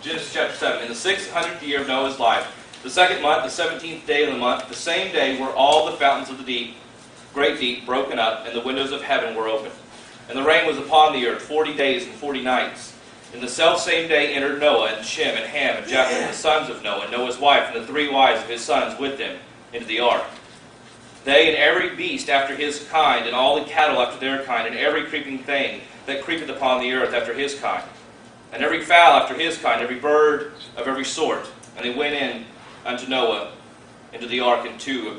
Genesis chapter 7. In the 600th year of Noah's life, the second month, the 17th day of the month, the same day were all the fountains of the deep, great deep, broken up, and the windows of heaven were opened. And the rain was upon the earth 40 days and 40 nights. In the selfsame day entered Noah, and Shem, and Ham, and Japheth, the sons of Noah, and Noah's wife, and the 3 wives of his sons with them, into the ark. They and every beast after his kind, and all the cattle after their kind, and every creeping thing that creepeth upon the earth after his kind, and every fowl after his kind, every bird of every sort. And they went in unto Noah into the ark, and two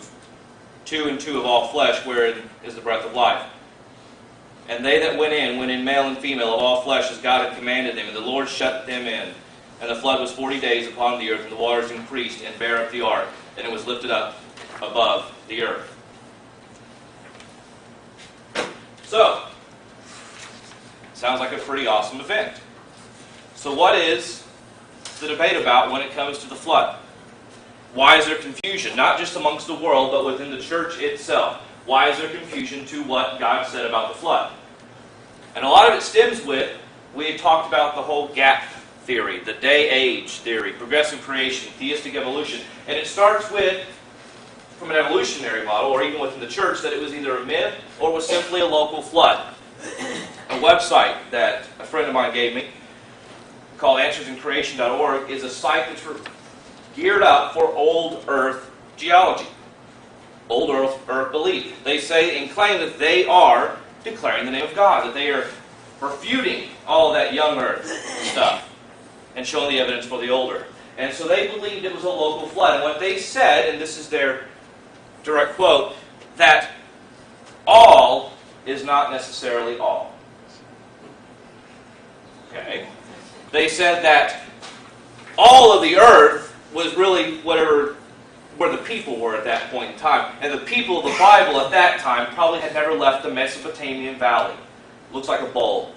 and two of all flesh, wherein is the breath of life. And they that went in male and female of all flesh, as God had commanded them, and the Lord shut them in. And the flood was 40 days upon the earth, and the waters increased, and bare up the ark, and it was lifted up above the earth. So, sounds like a pretty awesome event. So what is the debate about when it comes to the flood? Why is there confusion, not just amongst the world, but within the church itself? Why is there confusion to what God said about the flood? And a lot of it stems with, we had talked about the whole gap theory, the day-age theory, progressive creation, theistic evolution. And it starts with, from an evolutionary model, or even within the church, that it was either a myth or was simply a local flood. A website that a friend of mine gave me, called AnswersInCreation.org, is a site that's geared up for old Earth geology, old Earth belief. They say and claim that they are declaring the name of God, that they are refuting all of that young Earth stuff and showing the evidence for the old Earth. And so they believed it was a local flood. And what they said, and this is their direct quote, that all is not necessarily all. Okay? They said that all of the earth was really where the people were at that point in time. And the people of the Bible at that time probably had never left the Mesopotamian valley. Looks like a bowl,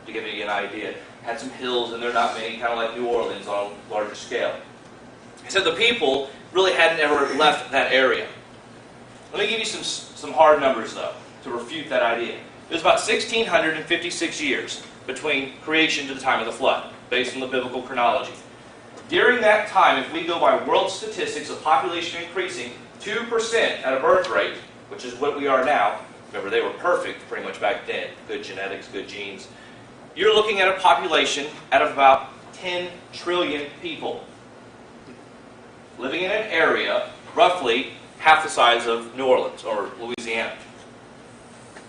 to give you an idea. Had some hills, and they're not many, kind of like New Orleans on a larger scale. He said the people really hadn't ever left that area. Let me give you some hard numbers, though, to refute that idea. It was about 1,656 years between creation to the time of the flood, based on the biblical chronology. During that time, if we go by world statistics of population increasing 2% at a birth rate, which is what we are now, remember they were perfect pretty much back then, good genetics, good genes, you're looking at a population out of about 10 trillion people living in an area roughly half the size of New Orleans or Louisiana.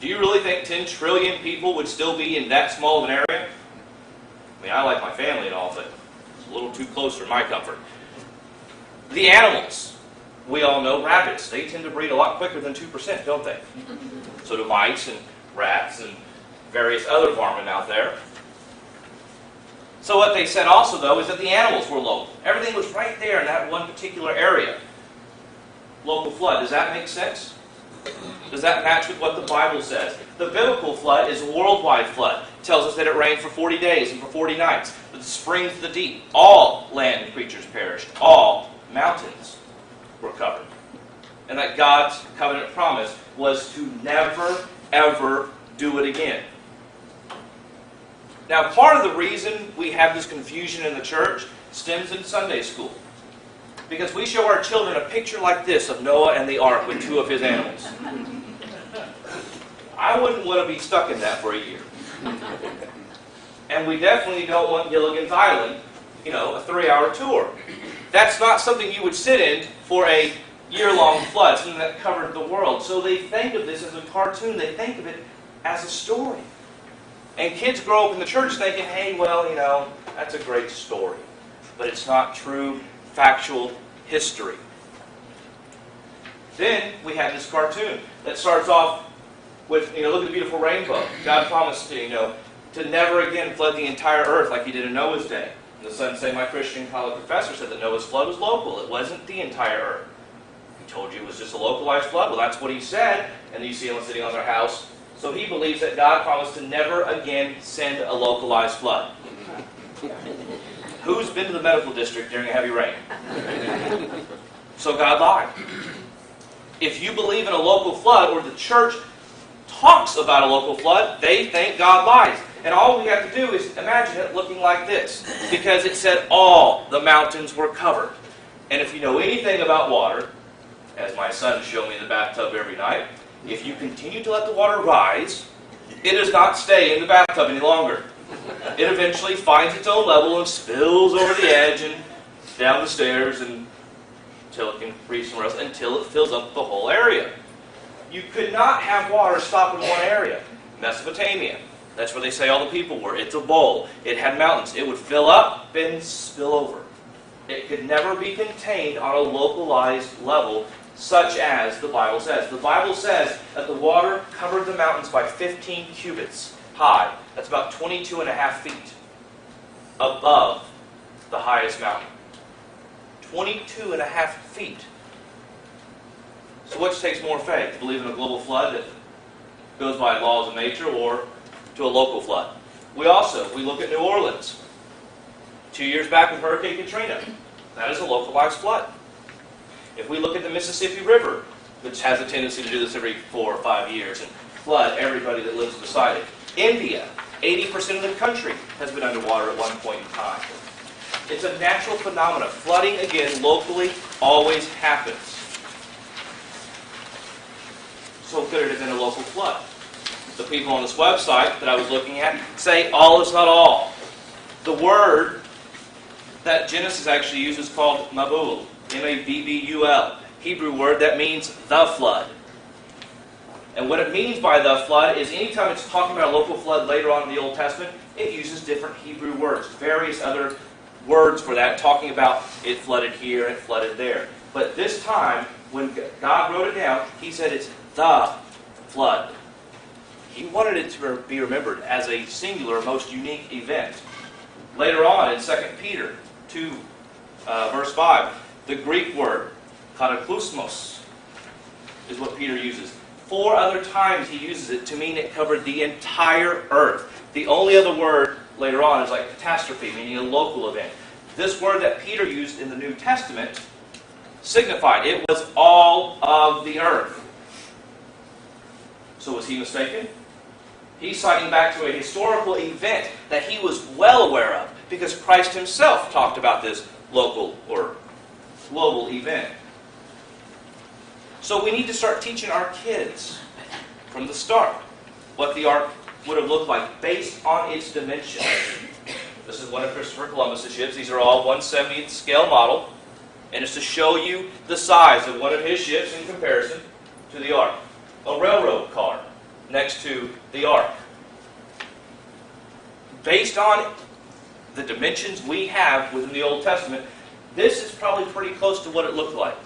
Do you really think 10 trillion people would still be in that small of an area? I mean, I like my family and all, but it's a little too close for my comfort. The animals, we all know rabbits. They tend to breed a lot quicker than 2%, don't they? So do mice and rats and various other varmint out there. So what they said also, though, is that the animals were local. Everything was right there in that one particular area. Local flood. Does that make sense? Does that match with what the Bible says? The biblical flood is a worldwide flood. It tells us that it rained for 40 days and for 40 nights. That the springs of the deep, all land creatures perished. All mountains were covered. And that God's covenant promise was to never, ever do it again. Now, part of the reason we have this confusion in the church stems in Sunday school. Because we show our children a picture like this of Noah and the ark with 2 of his animals. I wouldn't want to be stuck in that for a year. And we definitely don't want Gilligan's Island, a 3-hour tour. That's not something you would sit in for a year-long flood, something that covered the world. So they think of this as a cartoon. They think of it as a story. And kids grow up in the church thinking, hey, well, that's a great story. But it's not true factual history. Then we have this cartoon that starts off with, look at the beautiful rainbow. God promised to never again flood the entire earth like he did in Noah's day. And the son say, my Christian college professor said that Noah's flood was local. It wasn't the entire earth. He told you it was just a localized flood. Well, that's what he said. And you see them sitting on their house. So he believes that God promised to never again send a localized flood. Who's been to the medical district during a heavy rain? So God lied. If you believe in a local flood, or the church talks about a local flood, they think God lies. And all we have to do is imagine it looking like this, because it said all the mountains were covered. And if you know anything about water, as my son showed me in the bathtub every night, if you continue to let the water rise, it does not stay in the bathtub any longer. It eventually finds its own level and spills over the edge and down the stairs until it can reach somewhere else, until it fills up the whole area. You could not have water stop in one area. Mesopotamia, that's where they say all the people were. It's a bowl. It had mountains. It would fill up and spill over. It could never be contained on a localized level, such as the Bible says. The Bible says that the water covered the mountains by 15 cubits high. That's about 22.5 feet above the highest mountain. 22.5 feet. So which takes more faith? To believe in a global flood that goes by laws of nature, or to a local flood? We look at New Orleans. 2 years back with Hurricane Katrina. That is a localized flood. If we look at the Mississippi River, which has a tendency to do this every 4 or 5 years and flood everybody that lives beside it. India, 80% of the country has been underwater at one point in time. It's a natural phenomenon. Flooding, again, locally always happens. So could it have been a local flood? The people on this website that I was looking at say all is not all. The word that Genesis actually uses is called Mabul, M-A-B-B-U-L, Hebrew word that means the flood. And what it means by the flood is anytime it's talking about a local flood later on in the Old Testament, it uses different Hebrew words, various other words for that, talking about it flooded here, it flooded there. But this time, when God wrote it down, He said it's the flood. He wanted it to be remembered as a singular, most unique event. Later on in 2 Peter 2, verse 5, the Greek word, kataklysmos, is what Peter uses. 4 other times he uses it to mean it covered the entire earth. The only other word later on is like catastrophe, meaning a local event. This word that Peter used in the New Testament signified it was all of the earth. So was he mistaken? He's citing back to a historical event that he was well aware of, because Christ himself talked about this local or global event. So we need to start teaching our kids from the start what the ark would have looked like based on its dimensions. This is one of Christopher Columbus's ships. These are all 1/70th scale model. And it's to show you the size of one of his ships in comparison to the ark. A railroad car next to the ark. Based on the dimensions we have within the Old Testament, this is probably pretty close to what it looked like.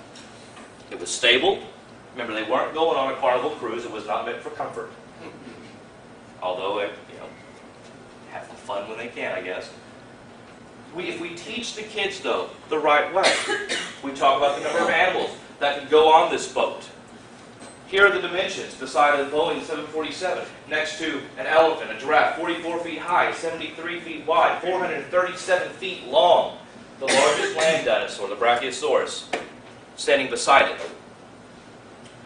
It was stable. Remember, they weren't going on a Carnival cruise. It was not meant for comfort. Although, have fun when they can, I guess. If we teach the kids, though, the right way, we talk about the number of animals that can go on this boat. Here are the dimensions beside a Boeing 747, next to an elephant, a giraffe, 44 feet high, 73 feet wide, 437 feet long. The largest land dinosaur, the Brachiosaurus, standing beside it.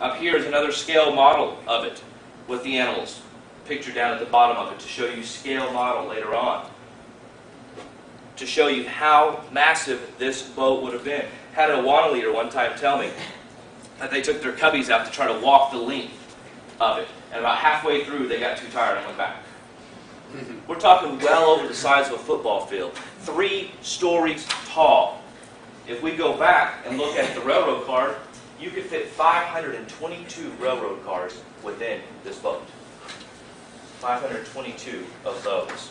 Up here is another scale model of it with the animals pictured down at the bottom of it to show you scale model later on. To show you how massive this boat would have been. Had a water leader one time tell me that they took their cubbies out to try to walk the length of it. And about halfway through, they got too tired and went back. We're talking well over the size of a football field. 3 stories tall. If we go back and look at the railroad car, you could fit 522 railroad cars within this boat. 522 of those.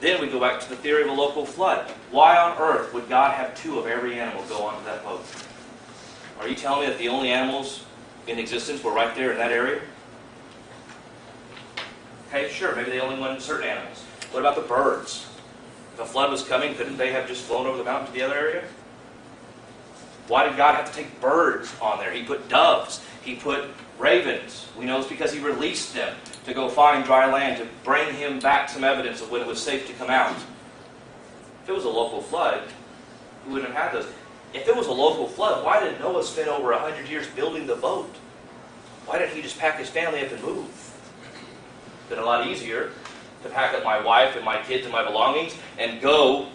Then we go back to the theory of a local flood. Why on earth would God have 2 of every animal go onto that boat? Are you telling me that the only animals in existence were right there in that area? Okay, sure, maybe they only wanted certain animals. What about the birds? If a flood was coming, couldn't they have just flown over the mountain to the other area? Why did God have to take birds on there? He put doves. He put ravens. We know it's because He released them to go find dry land, to bring Him back some evidence of when it was safe to come out. If it was a local flood, we wouldn't have had those. If it was a local flood, why did Noah spend over 100 years building the boat? Why didn't he just pack his family up and move? Been a lot easier to pack up my wife and my kids and my belongings and go.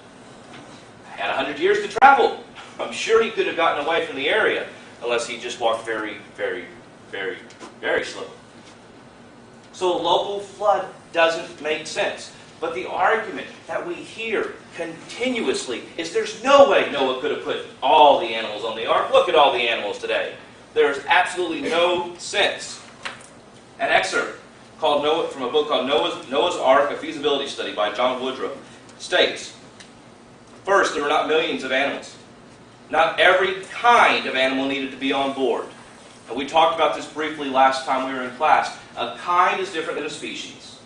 Had 100 years to travel. I'm sure he could have gotten away from the area unless he just walked very, very, very, very slow. So a local flood doesn't make sense. But the argument that we hear continuously is there's no way Noah could have put all the animals on the ark. Look at all the animals today. There's absolutely no sense. An excerpt from a book called Noah's Ark, a feasibility study by John Woodruff, states, first, there were not millions of animals. Not every kind of animal needed to be on board. And we talked about this briefly last time we were in class. A kind is different than a species.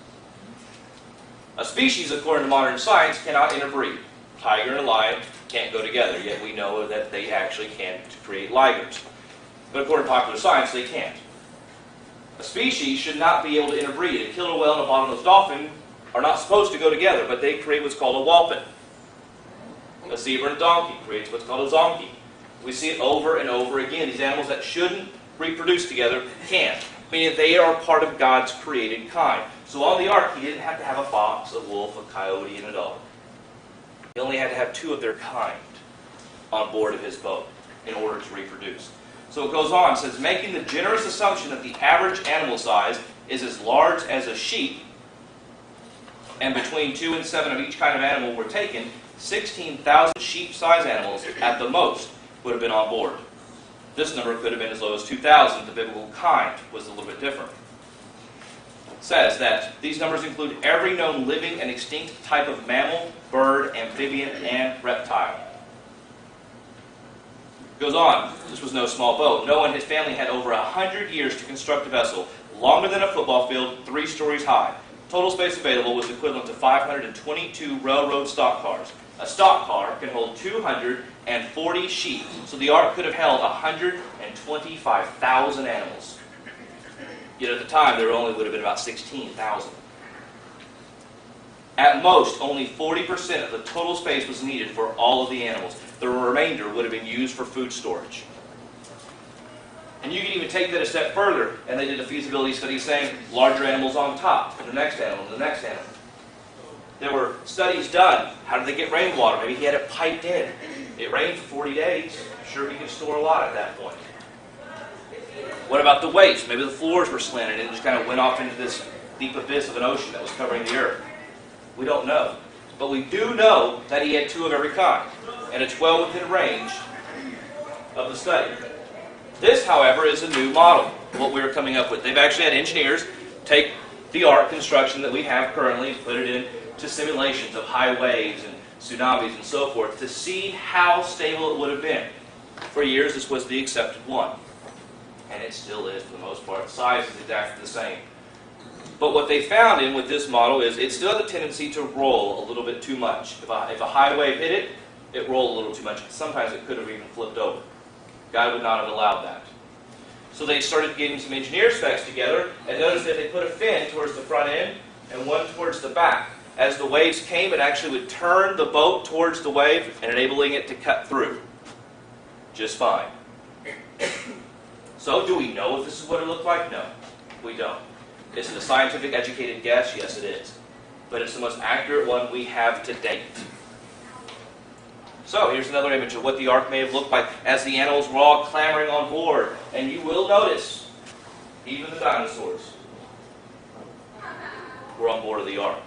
A species, according to modern science, cannot interbreed. Tiger and a lion can't go together, yet we know that they actually can create ligers. But according to popular science, they can't. A species should not be able to interbreed. A killer whale and a bottlenose dolphin are not supposed to go together, but they create what's called a whelping. A zebra and a donkey creates what's called a zonkey. We see it over and over again. These animals that shouldn't reproduce together can, meaning they are part of God's created kind. So on the ark, he didn't have to have a fox, a wolf, a coyote, and a dog. He only had to have two of their kind on board of his boat in order to reproduce. So it goes on, it says, making the generous assumption that the average animal size is as large as a sheep, and between 2 and 7 of each kind of animal were taken, 16,000 sheep-sized animals at the most would have been on board. This number could have been as low as 2,000. The biblical kind was a little bit different. It says that these numbers include every known living and extinct type of mammal, bird, amphibian, and reptile. It goes on. This was no small boat. Noah and his family had over 100 years to construct a vessel, longer than a football field, 3 stories high. Total space available was equivalent to 522 railroad stock cars. A stock car can hold 240 sheep, so the ark could have held 125,000 animals. Yet at the time, there only would have been about 16,000. At most, only 40% of the total space was needed for all of the animals. The remainder would have been used for food storage. And you can even take that a step further, and they did a feasibility study saying larger animals on top, and the next animal, and the next animal. There were studies done. How did they get rainwater? Maybe he had it piped in. It rained for 40 days. Sure, he could store a lot at that point. What about the waste? Maybe the floors were slanted and it just kind of went off into this deep abyss of an ocean that was covering the earth. We don't know. But we do know that he had 2 of every kind. And it's well within range of the study. This, however, is a new model, what we're coming up with. They've actually had engineers take the ark construction that we have currently and put it into simulations of high waves and tsunamis and so forth to see how stable it would have been. For years, this was the accepted one. And it still is for the most part. The size is exactly the same. But what they found in with this model is it still has a tendency to roll a little bit too much. If a high wave hit it, it rolled a little too much. Sometimes it could have even flipped over. God would not have allowed that. So they started getting some engineer specs together and noticed that they put a fin towards the front end and one towards the back. As the waves came, it actually would turn the boat towards the wave and enabling it to cut through. Just fine. So, do we know if this is what it looked like? No, we don't. Is it a scientific educated guess? Yes, it is. But it's the most accurate one we have to date. So, here's another image of what the ark may have looked like as the animals were all clamoring on board. And you will notice, even the dinosaurs were on board of the ark.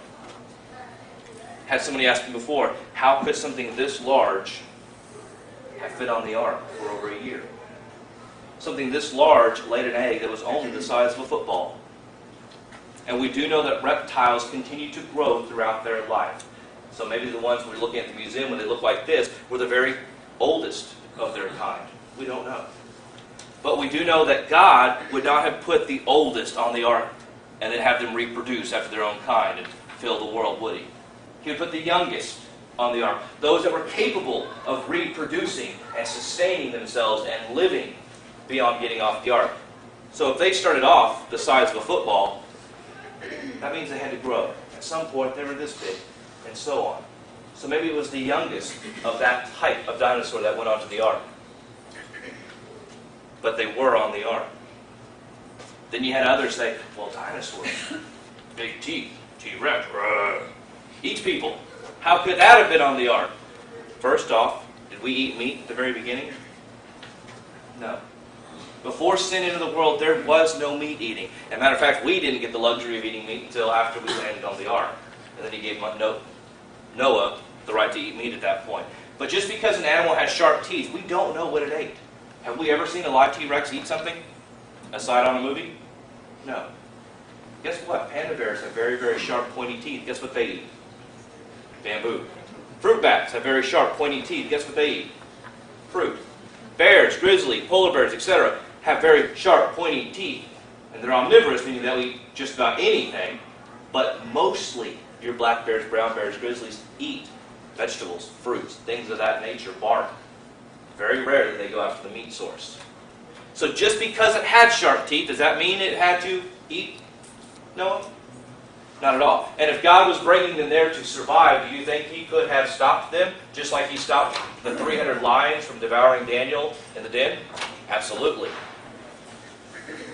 Had somebody asked me before, how could something this large have fit on the ark for over a year? Something this large laid an egg that was only the size of a football. And we do know that reptiles continue to grow throughout their life. So maybe the ones we're looking at the museum when they look like this were the very oldest of their kind. We don't know. But we do know that God would not have put the oldest on the ark and then have them reproduce after their own kind and fill the world, would he? He would put the youngest on the ark. Those that were capable of reproducing and sustaining themselves and living beyond getting off the ark. So if they started off the size of a football, that means they had to grow. At some point they were this big, and so on. So maybe it was the youngest of that type of dinosaur that went onto the ark. But they were on the ark. Then you had others say, well, dinosaurs, big teeth, T-Rex, eats people. How could that have been on the ark? First off, did we eat meat at the very beginning? No. Before sin entered the world, there was no meat eating. As a matter of fact, we didn't get the luxury of eating meat until after we landed on the ark. And then he gave Noah the right to eat meat at that point. But just because an animal has sharp teeth, we don't know what it ate. Have we ever seen a live T-Rex eat something? Aside on a movie? No. Guess what? Panda bears have very, very sharp, pointy teeth. Guess what they eat? Bamboo. Fruit bats have very sharp, pointy teeth. Guess what they eat? Fruit. Bears, grizzly, polar bears, etc. have very sharp, pointy teeth. And they're omnivorous, meaning they'll eat just about anything. But mostly, your black bears, brown bears, grizzlies eat vegetables, fruits, things of that nature, bark. Very rare that they go after the meat source. So just because it had sharp teeth, does that mean it had to eat Noah? Not at all. And if God was bringing them there to survive, do you think he could have stopped them, just like he stopped the 300 lions from devouring Daniel in the den? Absolutely.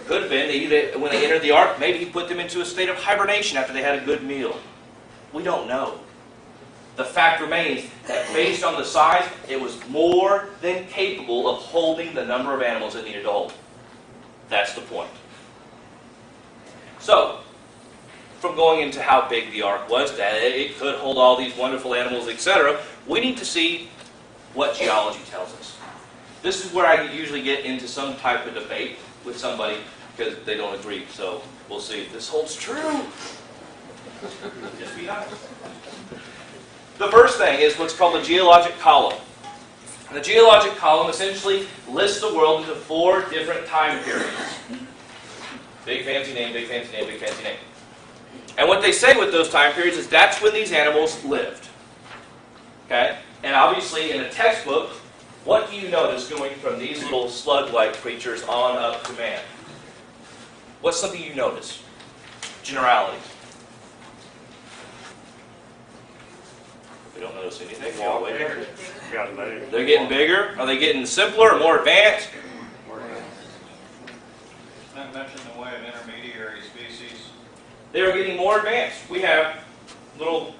Could have been, when they entered the ark, maybe he put them into a state of hibernation after they had a good meal. We don't know. The fact remains that based on the size, it was more than capable of holding the number of animals it needed to hold. That's the point. So, from going into how big the ark was, that it could hold all these wonderful animals, etc., we need to see what geology tells us. This is where I usually get into some type of debate with somebody because they don't agree. So we'll see if this holds true. Just be honest. The first thing is what's called the geologic column. And the geologic column essentially lists the world into 4 different time periods. Big fancy name, big fancy name, big fancy name. And what they say with those time periods is that's when these animals lived. Okay? And obviously in a textbook, what do you notice going from these little slug-like creatures on up to man? What's something you notice? Generalities. We don't notice anything. They're getting bigger. Are they getting simpler or more advanced? Not mentioned the way of intermediary species. They are getting more advanced. We have little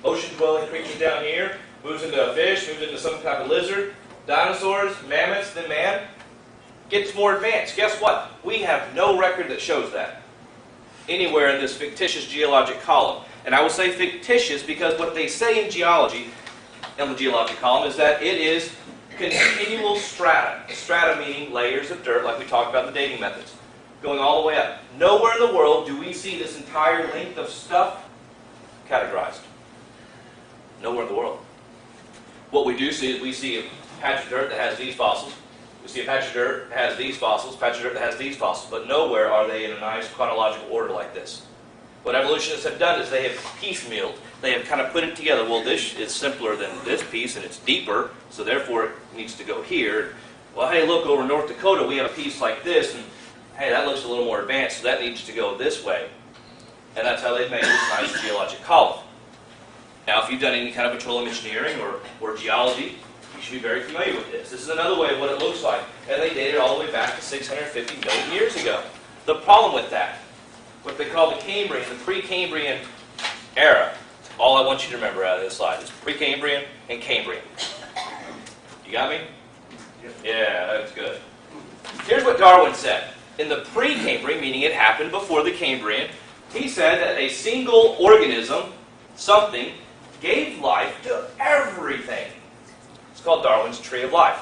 ocean-dwelling creatures down here. Moves into a fish, moves into some type of lizard. Dinosaurs, mammoths, then man. Gets more advanced. Guess what? We have no record that shows that anywhere in this fictitious geologic column. And I will say fictitious because what they say in geology, in the geologic column, is that it is continual strata. Strata meaning layers of dirt, like we talked about in the dating methods, going all the way up. Nowhere in the world do we see this entire length of stuff categorized. Nowhere in the world. What we do see is we see a patch of dirt that has these fossils. We see a patch of dirt that has these fossils, patch of dirt that has these fossils, but nowhere are they in a nice chronological order like this. What evolutionists have done is they have piecemealed. They have kind of put it together. Well, this is simpler than this piece, and it's deeper, so therefore it needs to go here. Well, hey, look, over in North Dakota, we have a piece like this, and hey, that looks a little more advanced, so that needs to go this way. And that's how they've made this nice geologic column. Now, if you've done any kind of petroleum engineering or geology, you should be very familiar with this. This is another way of what it looks like. And they date it all the way back to 650 million years ago. The problem with that, what they call the Cambrian, the pre-Cambrian era, all I want you to remember out of this slide is pre-Cambrian and Cambrian. You got me? Yeah, that's good. Here's what Darwin said. In the pre-Cambrian, meaning it happened before the Cambrian, he said that a single organism, something, gave life to everything. It's called Darwin's Tree of Life.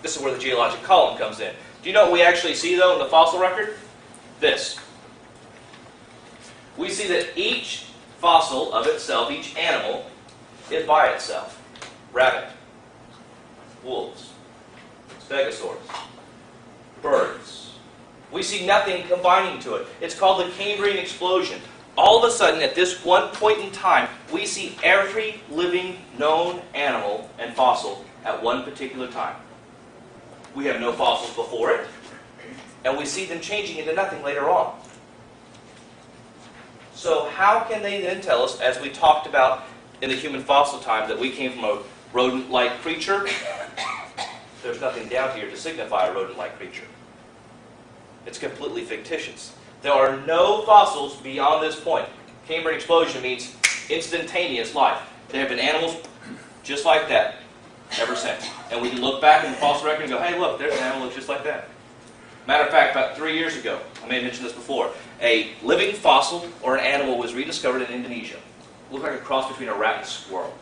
This is where the geologic column comes in. Do you know what we actually see, though, in the fossil record? This. We see that each fossil of itself, each animal, is by itself. Rabbit, wolves, stegosaurs, birds. We see nothing combining to it. It's called the Cambrian explosion. All of a sudden, at this one point in time, we see every living known animal and fossil at one particular time. We have no fossils before it, and we see them changing into nothing later on. So how can they then tell us, as we talked about in the human fossil time, that we came from a rodent-like creature? There's nothing down here to signify a rodent-like creature. It's completely fictitious. There are no fossils beyond this point. Cambrian explosion means instantaneous life. There have been animals just like that ever since. And we can look back in the fossil record and go, hey, look, there's an animal that looks just like that. Matter of fact, about 3 years ago, I may have mentioned this before, a living fossil or an animal was rediscovered in Indonesia. It looked like a cross between a rat and a squirrel.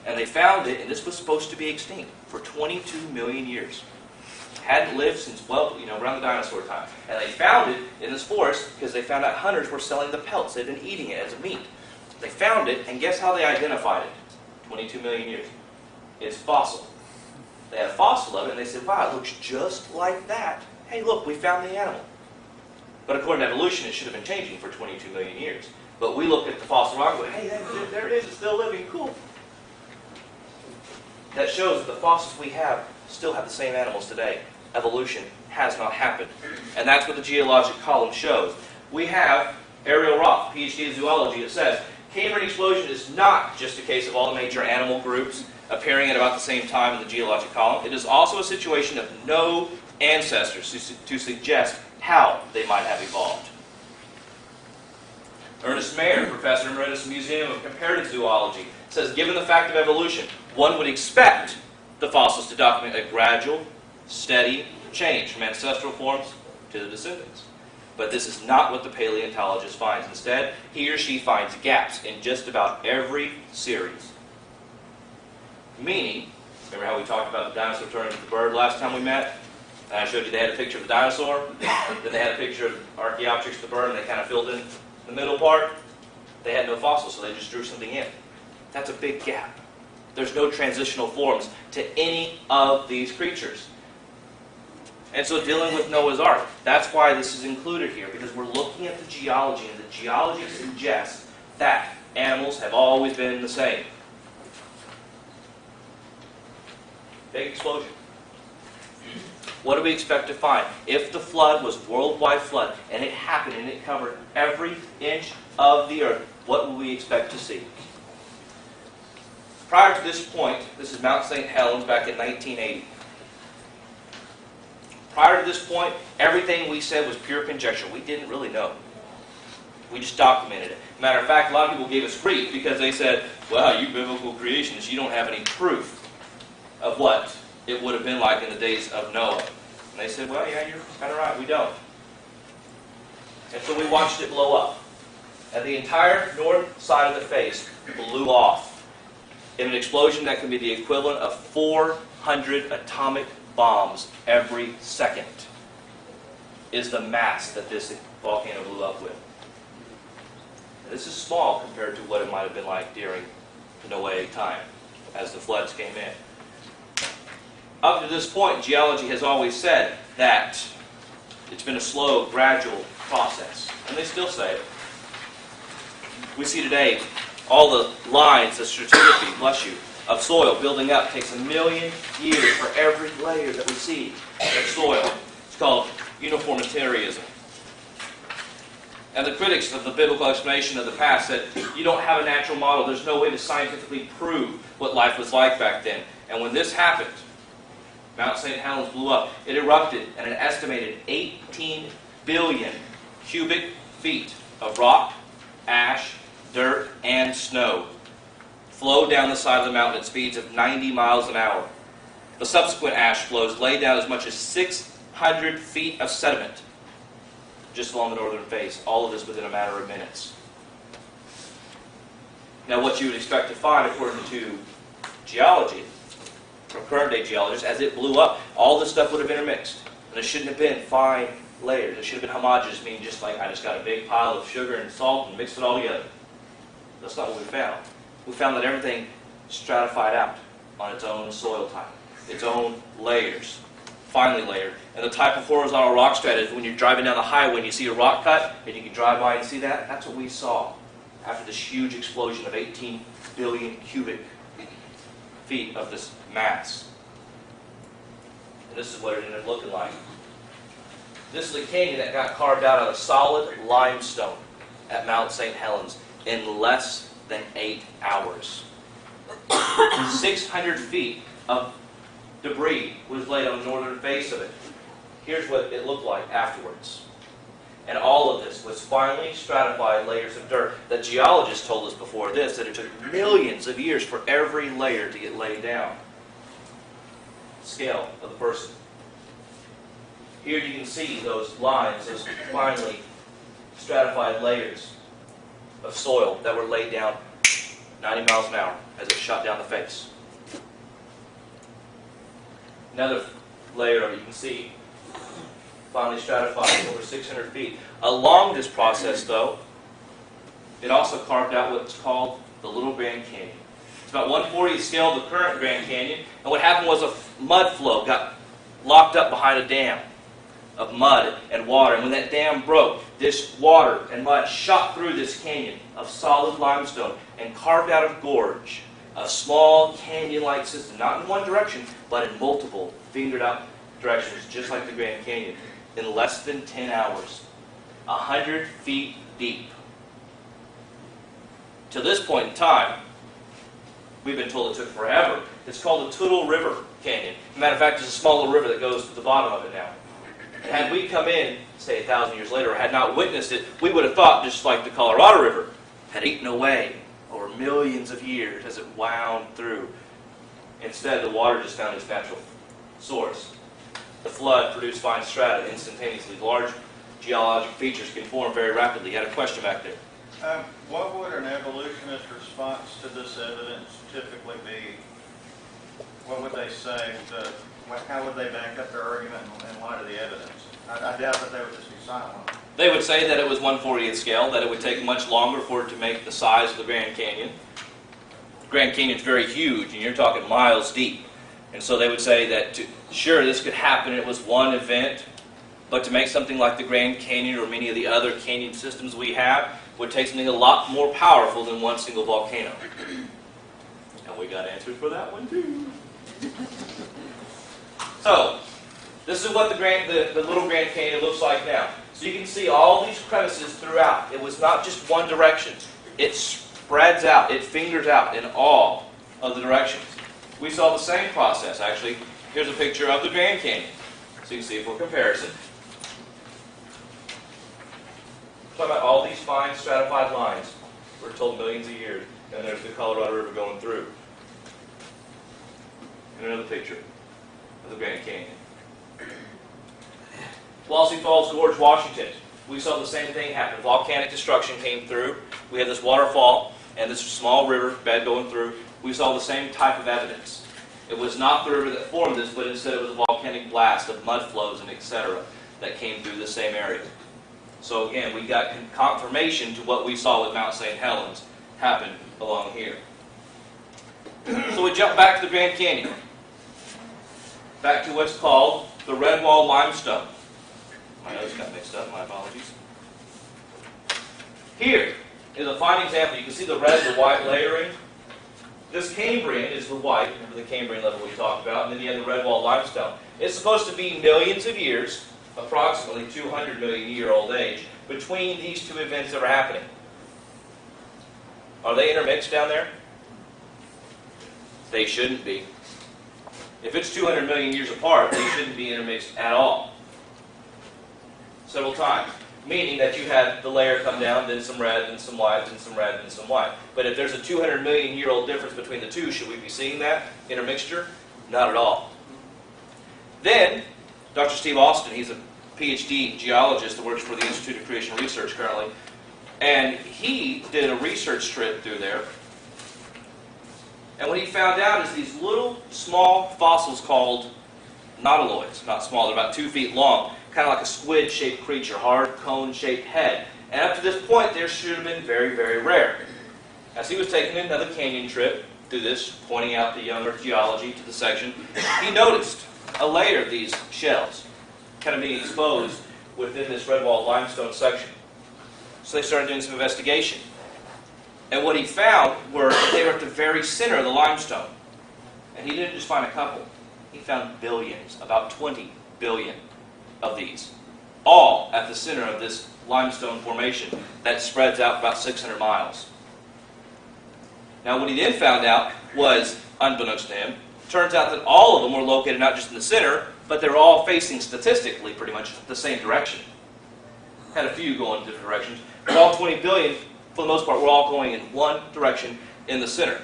And they found it, and this was supposed to be extinct for 22 million years. Hadn't lived since, well, around the dinosaur time. And they found it in this forest because they found out hunters were selling the pelts. They'd been eating it as a meat. They found it, and guess how they identified it? 22 million years. It's fossil. They had a fossil of it, and they said, wow, it looks just like that. Hey, look, we found the animal. But according to evolution, it should have been changing for 22 million years. But we look at the fossil rock and go, hey, there it is, it's still living, cool. That shows that the fossils we have still have the same animals today. Evolution has not happened. And that's what the geologic column shows. We have Ariel Roth, PhD in zoology. It says, Cambrian explosion is not just a case of all the major animal groups appearing at about the same time in the geologic column. It is also a situation of no ancestors to suggest how they might have evolved. Ernest Mayer, Professor Emeritus Museum of Comparative Zoology, says, given the fact of evolution, one would expect the fossils to document a gradual, steady change from ancestral forms to the descendants. But this is not what the paleontologist finds. Instead, he or she finds gaps in just about every series. Meaning, remember how we talked about the dinosaur turning into the bird last time we met? And I showed you they had a picture of the dinosaur, then they had a picture of Archaeopteryx, the bird, and they kind of filled in the middle part. They had no fossils, so they just drew something in. That's a big gap. There's no transitional forms to any of these creatures. And so dealing with Noah's Ark, that's why this is included here, because we're looking at the geology, and the geology suggests that animals have always been the same. Big explosion. What do we expect to find? If the flood was a worldwide flood, and it happened, and it covered every inch of the earth, what would we expect to see? Prior to this point, this is Mount St. Helens back in 1980. Prior to this point, everything we said was pure conjecture. We didn't really know. We just documented it. Matter of fact, a lot of people gave us grief because they said, well, you biblical creationists, you don't have any proof of what it would have been like in the days of Noah. And they said, well, yeah, you're kind of right, we don't. And so we watched it blow up. And the entire north side of the face blew off in an explosion that can be the equivalent of 400 atomic bombs every second is the mass that this volcano blew up with. And this is small compared to what it might have been like during the Noahic time as the floods came in. Up to this point, geology has always said that it's been a slow, gradual process. And they still say it. We see today all the lines, the stratigraphy, bless you, of soil building up. It takes 1 million years for every layer that we see of soil. It's called uniformitarianism. And the critics of the biblical explanation of the past said, you don't have a natural model. There's no way to scientifically prove what life was like back then. And when this happened, Mount St. Helens blew up. It erupted, and an estimated 18 billion cubic feet of rock, ash, dirt, and snow flowed down the side of the mountain at speeds of 90 miles an hour. The subsequent ash flows laid down as much as 600 feet of sediment just along the northern face. All of this within a matter of minutes. Now, what you would expect to find, according to geology, from current day geologists, as it blew up, all this stuff would have intermixed. And it shouldn't have been fine layers. It should have been homogeneous, meaning just like I just got a big pile of sugar and salt and mixed it all together. That's not what we found. We found that everything stratified out on its own soil type, its own layers, finely layered. And the type of horizontal rock strata is when you're driving down the highway and you see a rock cut, and you can drive by and see that. That's what we saw after this huge explosion of 18 billion cubic feet of this mass. And this is what it ended up looking like. This is a canyon that got carved out of a solid limestone at Mount St. Helens in less than 8 hours. 600 feet of debris was laid on the northern face of it. Here's what it looked like afterwards. And all of this was finely stratified layers of dirt. The geologists told us before this that it took millions of years for every layer to get laid down. Scale of the person. Here you can see those lines, those finely stratified layers of soil that were laid down 90 miles an hour as it shot down the face. Another layer of it you can see finely stratified over 600 feet. Along this process, though, it also carved out what's called the Little Grand Canyon. It's about 1/40th scale of the current Grand Canyon, and what happened was a mud flow got locked up behind a dam of mud and water, and when that dam broke, this water and mud shot through this canyon of solid limestone and carved out a gorge, a small canyon-like system, not in one direction, but in multiple fingered out directions, just like the Grand Canyon, in less than 10 hours, 100 feet deep. To this point in time, we've been told it took forever. It's called the Toutle River Canyon. As a matter of fact, there's a small little river that goes to the bottom of it now. And had we come in, say 1,000 years later, or had not witnessed it, we would have thought, just like the Colorado River, had eaten away over millions of years as it wound through. Instead, the water just found its natural source. The flood produced fine strata instantaneously. Large geologic features can form very rapidly. You had a question back there. What would an evolutionist response to this evidence typically be? What would they say? How would they back up their argument in light of the evidence? I doubt that they would just be silent. They would say that it was 1/40th scale, that it would take much longer for it to make the size of the Grand Canyon. The Grand Canyon is very huge, and you're talking miles deep. And so they would say that, sure, this could happen, it was one event, but to make something like the Grand Canyon or many of the other canyon systems we have would take something a lot more powerful than one single volcano. And we got answers for that one too. So, this is what the Little Grand Canyon looks like now. So you can see all these crevices throughout. It was not just one direction. It spreads out, it fingers out in all of the directions. We saw the same process, actually. Here's a picture of the Grand Canyon, so you can see it for comparison. Talking about all these fine stratified lines. We're told millions of years, and there's the Colorado River going through. And another picture of the Grand Canyon. Wallasey Falls Gorge, Washington. We saw the same thing happen. Volcanic destruction came through. We had this waterfall and this small river bed going through. We saw the same type of evidence. It was not the river that formed this, but instead it was a volcanic blast of mud flows and etc. that came through the same area. So again, we got confirmation to what we saw with Mount St. Helens happen along here. So we jump back to the Grand Canyon. Back to what's called the Red Wall Limestone. My nose got mixed up, my apologies. Here is a fine example. You can see the red and the white layering. This Cambrian is the white, remember the Cambrian level we talked about, and then you have the Red Wall Limestone. It's supposed to be millions of years, approximately 200 million year old age, between these two events that are happening. Are they intermixed down there? They shouldn't be. If it's 200 million years apart, they shouldn't be intermixed at all. Several times. Meaning that you had the layer come down, then some red, then some white, then some red, then some white. But if there's a 200 million year old difference between the two, should we be seeing that intermixture? Not at all. Then, Dr. Steve Austin, he's a PhD geologist that works for the Institute of Creation Research currently, and he did a research trip through there. And what he found out is these little small fossils called nautiloids, not small, they're about 2 feet long, kind of like a squid-shaped creature, hard cone-shaped head. And up to this point, they should have been very, very rare. As he was taking another canyon trip through this, pointing out the young earth geology to the section, he noticed a layer of these shells kind of being exposed within this red wall limestone section. So they started doing some investigation. And what he found were they were at the very center of the limestone. And he didn't just find a couple. He found billions, about 20 billion of these, all at the center of this limestone formation that spreads out about 600 miles. Now what he then found out was, unbeknownst to him, turns out that all of them were located not just in the center, but they were all facing statistically pretty much the same direction. had a few going in different directions, but all 20 billion, for the most part, were all going in one direction in the center.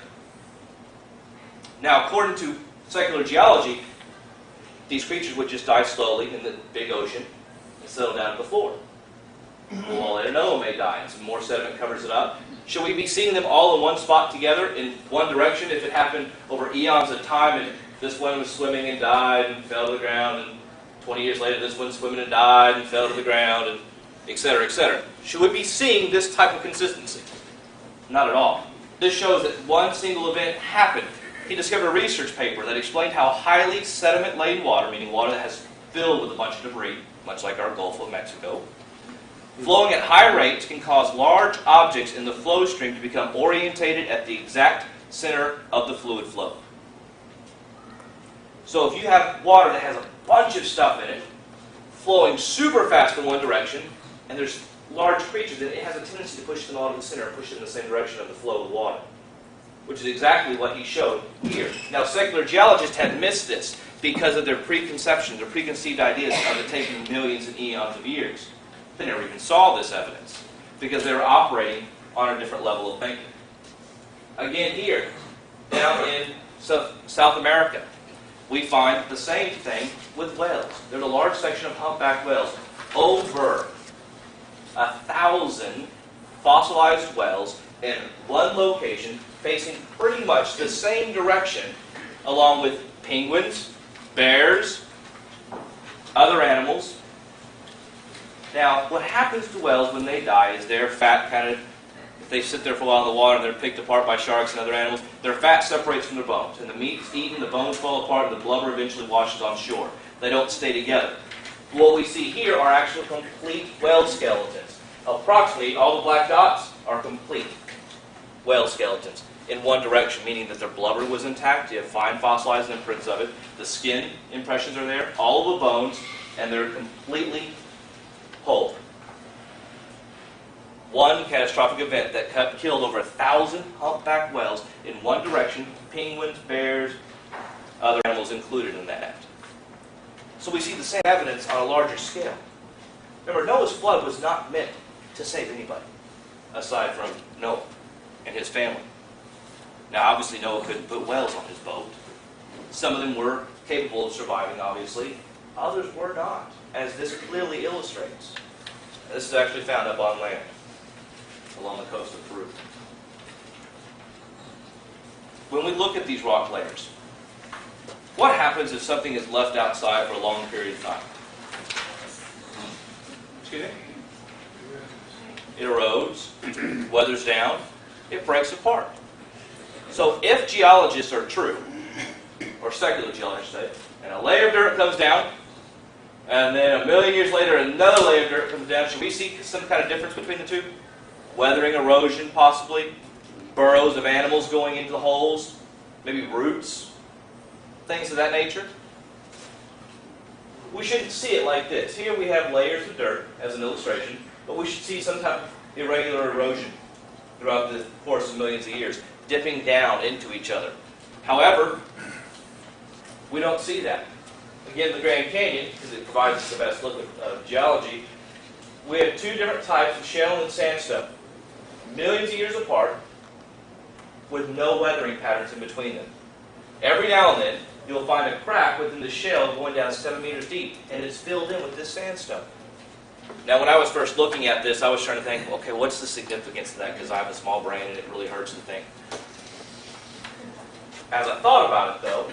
Now, according to secular geology, these creatures would just die slowly in the big ocean and settle down to the floor. Well, later, another one may die, and some more sediment covers it up. Should we be seeing them all in one spot together, in one direction, if it happened over eons of time, and this one was swimming and died and fell to the ground, and 20 years later this one swimming and died and fell to the ground, and et cetera, et cetera? Should we be seeing this type of consistency? Not at all. This shows that one single event happened. He discovered a research paper that explained how highly sediment-laden water, meaning water that has filled with a bunch of debris, much like our Gulf of Mexico, flowing at high rates can cause large objects in the flow stream to become orientated at the exact center of the fluid flow. So if you have water that has a bunch of stuff in it, flowing super fast in one direction, and there's large creatures, it has a tendency to push them all to the center and push them in the same direction of the flow of the water, which is exactly what he showed here. Now, secular geologists had missed this because of their preconceptions or preconceived ideas of it taking millions and eons of years. They never even saw this evidence because they were operating on a different level of thinking. Again, here, down in South America, we find the same thing with whales. There's a large section of humpback whales. Over 1,000 fossilized whales in one location facing pretty much the same direction, along with penguins, bears, other animals. Now, what happens to whales when they die is their fat if they sit there for a while in the water and they're picked apart by sharks and other animals, their fat separates from their bones. And the meat's eaten, the bones fall apart, and the blubber eventually washes on shore. They don't stay together. What we see here are actually complete whale skeletons. Approximately all the black dots are complete whale skeletons in one direction, meaning that their blubber was intact. You have fine fossilized imprints of it. The skin impressions are there, all of the bones, and they're completely whole. One catastrophic event that killed over 1,000 humpback whales in one direction, penguins, bears, other animals included in that. So we see the same evidence on a larger scale. Remember, Noah's flood was not meant to save anybody, aside from Noah and his family. Now, obviously, Noah couldn't put whales on his boat. Some of them were capable of surviving, obviously. Others were not, as this clearly illustrates. This is actually found up on land, along the coast of Peru. When we look at these rock layers, what happens if something is left outside for a long period of time? Excuse me? It erodes, weathers down, it breaks apart. So if geologists are true, or secular geologists say, and a layer of dirt comes down, and then a million years later another layer of dirt comes down, should we see some kind of difference between the two? Weathering, erosion, possibly, burrows of animals going into the holes, maybe roots, things of that nature. We shouldn't see it like this. Here we have layers of dirt as an illustration, but we should see some type of irregular erosion throughout the course of millions of years, dipping down into each other. However, we don't see that. Again, the Grand Canyon, because it provides us the best look of geology, we have two different types of shale and sandstone, millions of years apart, with no weathering patterns in between them. Every now and then, you'll find a crack within the shale going down 7 meters deep, and it's filled in with this sandstone. Now, when I was first looking at this, I was trying to think, okay, what's the significance of that? Because I have a small brain, and it really hurts to think. As I thought about it, though,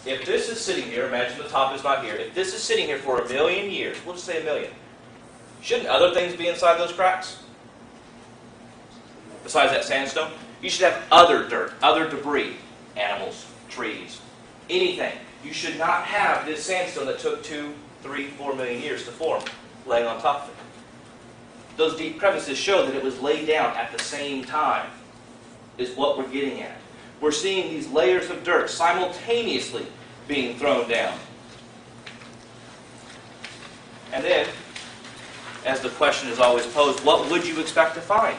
if this is sitting here, imagine the top is not here, if this is sitting here for 1,000,000 years, we'll just say 1,000,000, shouldn't other things be inside those cracks? Besides that sandstone? You should have other dirt, other debris, animals, trees, anything. You should not have this sandstone that took 2, 3, 4 million years to form, laying on top of it. Those deep crevices show that it was laid down at the same time, is what we're getting at. We're seeing these layers of dirt simultaneously being thrown down. And then, as the question is always posed, what would you expect to find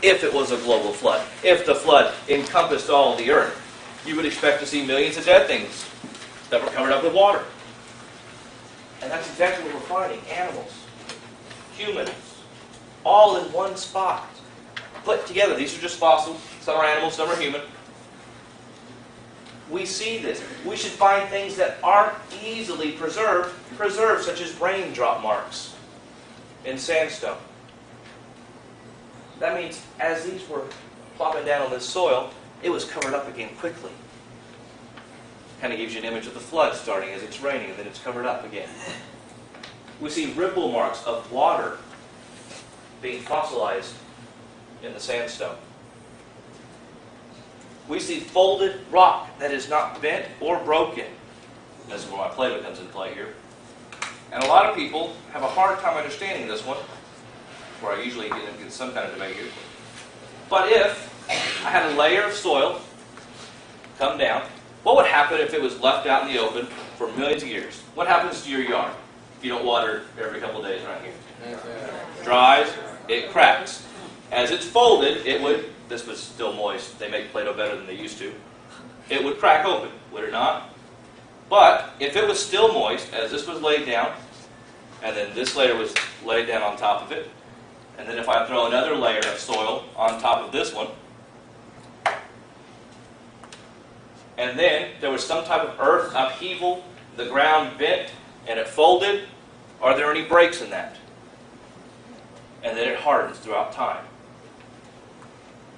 if it was a global flood? If the flood encompassed all of the earth, you would expect to see millions of dead things that were covered up with water. And that's exactly what we're finding. Animals, humans, all in one spot, put together. These are just fossils. Some are animals, some are human. We see this. We should find things that aren't easily preserved, such as raindrop marks in sandstone. That means as these were plopping down on this soil, it was covered up again quickly. Kind of gives you an image of the flood starting as it's raining, and then it's covered up again. We see ripple marks of water being fossilized in the sandstone. We see folded rock that is not bent or broken. This is where my Play-Doh comes into play here. And a lot of people have a hard time understanding this one, where I usually get into some kind of debate here. But if I had a layer of soil come down, what would happen if it was left out in the open for millions of years? What happens to your yard if you don't water every couple of days around here? Dries, it cracks. As it's folded, it would, this was still moist, they make Play-Doh better than they used to, it would crack open, would it not? But if it was still moist, as this was laid down, and then this layer was laid down on top of it, and then if I throw another layer of soil on top of this one, and then there was some type of earth upheaval, the ground bent, and it folded, are there any breaks in that? And then it hardens throughout time.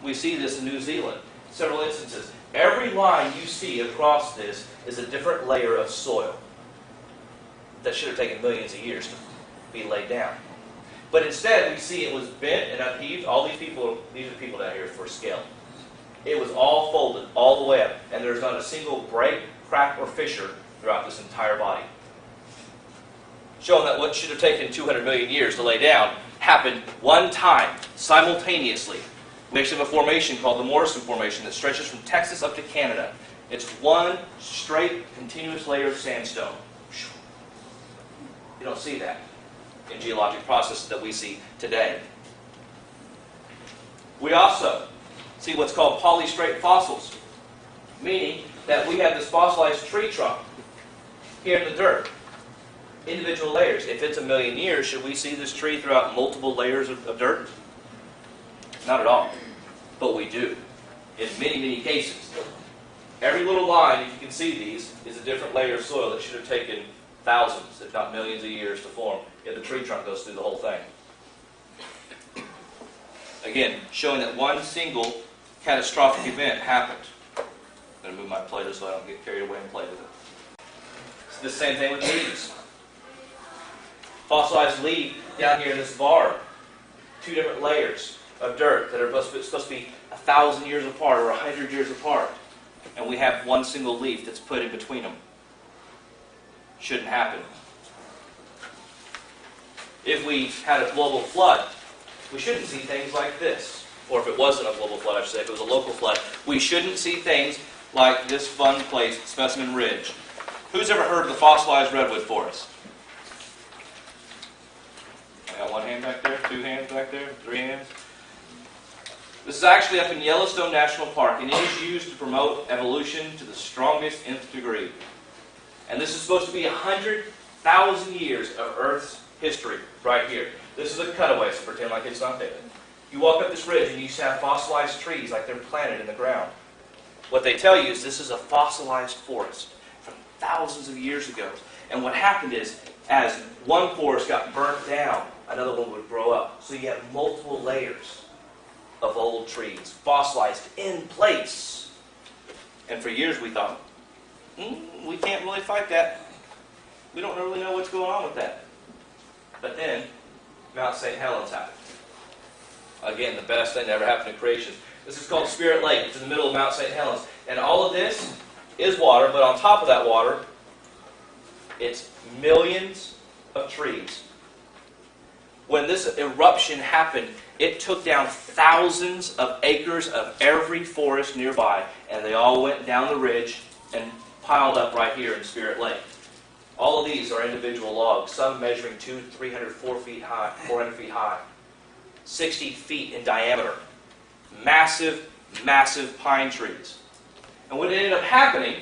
We see this in New Zealand, several instances. Every line you see across this is a different layer of soil that should have taken millions of years to be laid down. But instead, we see it was bent and upheaved. All these people, these are people down here for scale. It was all folded all the way up, and there's not a single break, crack, or fissure throughout this entire body. Showing that what should have taken 200 million years to lay down happened one time, simultaneously. We actually have a formation called the Morrison Formation that stretches from Texas up to Canada. It's one straight, continuous layer of sandstone. You don't see that in geologic processes that we see today. We also see what's called polystrate fossils, meaning that we have this fossilized tree trunk here in the dirt. Individual layers. If it's a million years, should we see this tree throughout multiple layers of dirt? Not at all. But we do. In many, many cases. Every little line, if you can see these, is a different layer of soil that should have taken thousands, if not millions of years to form, if the tree trunk goes through the whole thing. Again, showing that one single catastrophic event happened. I'm going to move my Play-Doh so I don't get carried away and play with it. It's the same thing with leaves. Fossilized leaf down here in this bar. Two different layers of dirt that are supposed to be 1,000 years apart or 100 years apart. And we have one single leaf that's put in between them. Shouldn't happen. If we had a global flood, we shouldn't see things like this. Or if it wasn't a global flood, I should say, if it was a local flood, we shouldn't see things like this fun place, Specimen Ridge. Who's ever heard of the fossilized redwood forest? I got one hand back there, two hands back there, three hands. This is actually up in Yellowstone National Park, and it is used to promote evolution to the strongest nth degree. And this is supposed to be 100,000 years of Earth's history right here. This is a cutaway, so pretend like it's not there. You walk up this ridge and you have fossilized trees like they're planted in the ground. What they tell you is this is a fossilized forest from thousands of years ago. And what happened is, as one forest got burnt down, another one would grow up. So you have multiple layers of old trees, fossilized in place. And for years we thought, we can't really fight that. We don't really know what's going on with that. But then, Mount St. Helens happened. Again, the best thing that ever happened in creation. This is called Spirit Lake. It's in the middle of Mount St. Helens. And all of this is water, but on top of that water, it's millions of trees. When this eruption happened, it took down thousands of acres of every forest nearby, and they all went down the ridge and piled up right here in Spirit Lake. All of these are individual logs, some measuring 200, 300, 400 feet high, 60 feet in diameter. Massive, massive pine trees. And what ended up happening,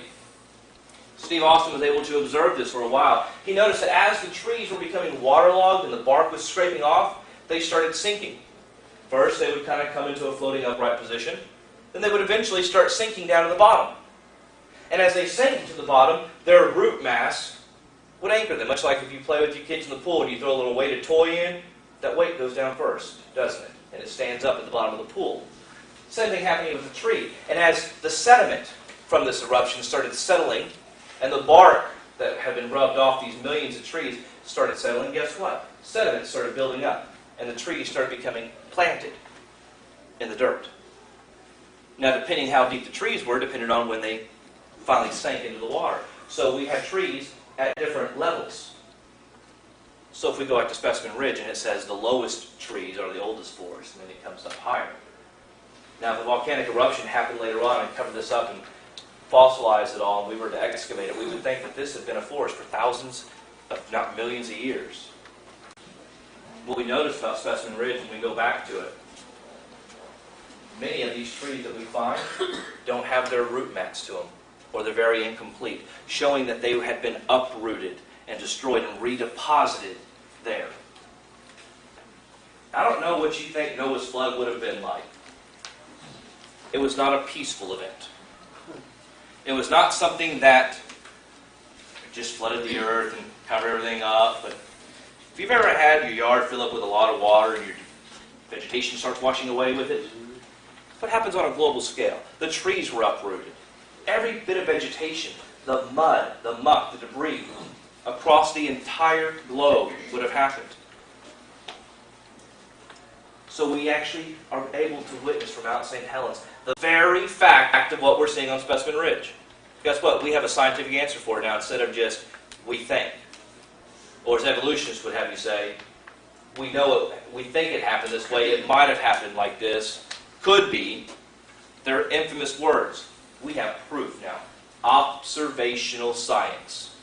Steve Austin was able to observe this for a while. He noticed that as the trees were becoming waterlogged and the bark was scraping off, they started sinking. First, they would kind of come into a floating upright position. Then they would eventually start sinking down to the bottom. And as they sank to the bottom, their root mass would anchor them. Much like if you play with your kids in the pool and you throw a little weighted toy in, that weight goes down first, doesn't it? And it stands up at the bottom of the pool. Same thing happening with the tree. And as the sediment from this eruption started settling, and the bark that had been rubbed off these millions of trees started settling, guess what? Sediment started building up, and the trees started becoming planted in the dirt. Now, depending how deep the trees were, depended on when they finally sank into the water. So we have trees at different levels. So if we go back to Specimen Ridge, and it says the lowest trees are the oldest forest, and then it comes up higher. Now, if a volcanic eruption happened later on and covered this up and fossilized it all, and we were to excavate it, we would think that this had been a forest for thousands, if not millions of years. What we notice about Specimen Ridge when we go back to it, many of these trees that we find don't have their root mats to them, or they're very incomplete, showing that they had been uprooted and destroyed and redeposited there. I don't know what you think Noah's flood would have been like. It was not a peaceful event. It was not something that just flooded the earth and covered everything up. But if you've ever had your yard fill up with a lot of water and your vegetation starts washing away with it, what happens on a global scale? The trees were uprooted. Every bit of vegetation, the mud, the muck, the debris, across the entire globe would have happened. So we actually are able to witness from Mount St. Helens the very fact of what we're seeing on Specimen Ridge. Guess what? We have a scientific answer for it now instead of just we think. Or as evolutionists would have you say, we know it, we think it happened this way, it might have happened like this, could be. They're infamous words. We have proof now. Observational science.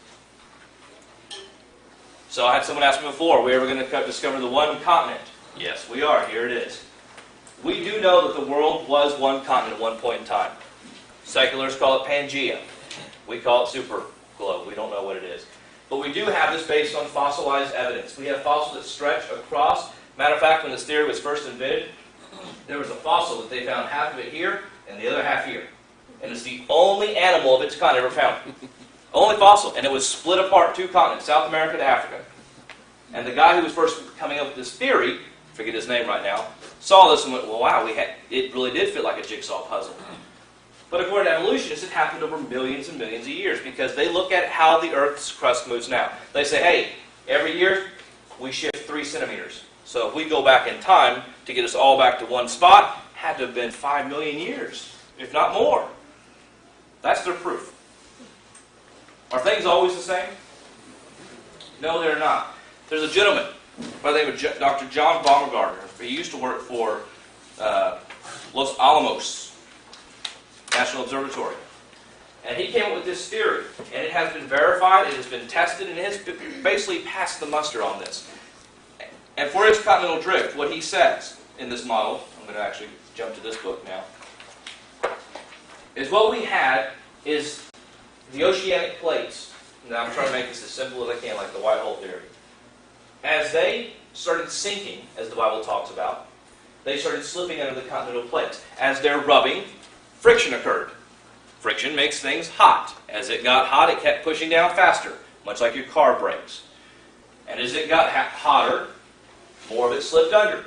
So I had someone ask me before, are we ever going to discover the one continent? Yes, we are. Here it is. We do know that the world was one continent at one point in time. Seculars call it Pangea. We call it super globe. We don't know what it is. But we do have this based on fossilized evidence. We have fossils that stretch across. Matter of fact, when this theory was first invented, there was a fossil that they found half of it here and the other half here. And it's the only animal of its kind ever found. Only fossil. And it was split apart two continents, South America to Africa. And the guy who was first coming up with this theory, I forget his name right now, saw this and went, well, wow, it really did fit like a jigsaw puzzle. But according to evolutionists, it happened over millions and millions of years because they look at how the Earth's crust moves now. They say, hey, every year we shift 3 centimeters. So if we go back in time to get us all back to one spot, had to have been 5 million years, if not more. That's their proof. Are things always the same? No, they're not. There's a gentleman by the name of Dr. John Baumgartner. He used to work for Los Alamos National Observatory. And he came up with this theory. And it has been verified, it has been tested, and it has basically passed the muster on this. And for his continental drift, what he says in this model, I'm going to actually jump to this book now, is what we had is the oceanic plates. Now I'm trying to make this as simple as I can, like the white hole theory. As they started sinking, as the Bible talks about, they started slipping under the continental plates. As they're rubbing, friction occurred. Friction makes things hot. As it got hot, it kept pushing down faster, much like your car brakes. And as it got hotter, more of it slipped under.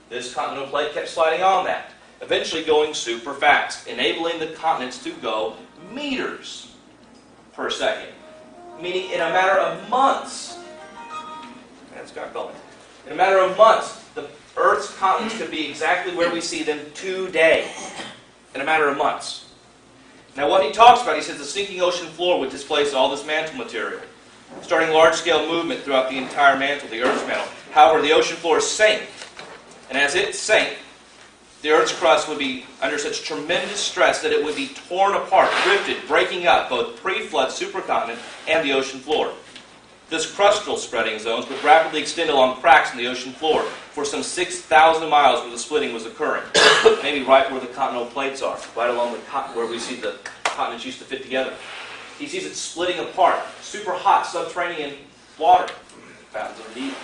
This continental plate kept sliding on that, eventually going super fast, enabling the continents to go meters per second. Meaning in a matter of months, it's got going. In a matter of months, the Earth's continents could be exactly where we see them today. In a matter of months. Now what he talks about, he says the sinking ocean floor would displace all this mantle material, starting large-scale movement throughout the entire mantle, the Earth's mantle. However, the ocean floor sank, and as it sank, the Earth's crust would be under such tremendous stress that it would be torn apart, rifted, breaking up both pre-flood supercontinent and the ocean floor. This crustal spreading zones would rapidly extend along cracks in the ocean floor for some 6,000 miles where the splitting was occurring. Maybe right where the continental plates are, right along where we see the continents used to fit together. He sees it splitting apart, super hot subterranean water fountains indeed.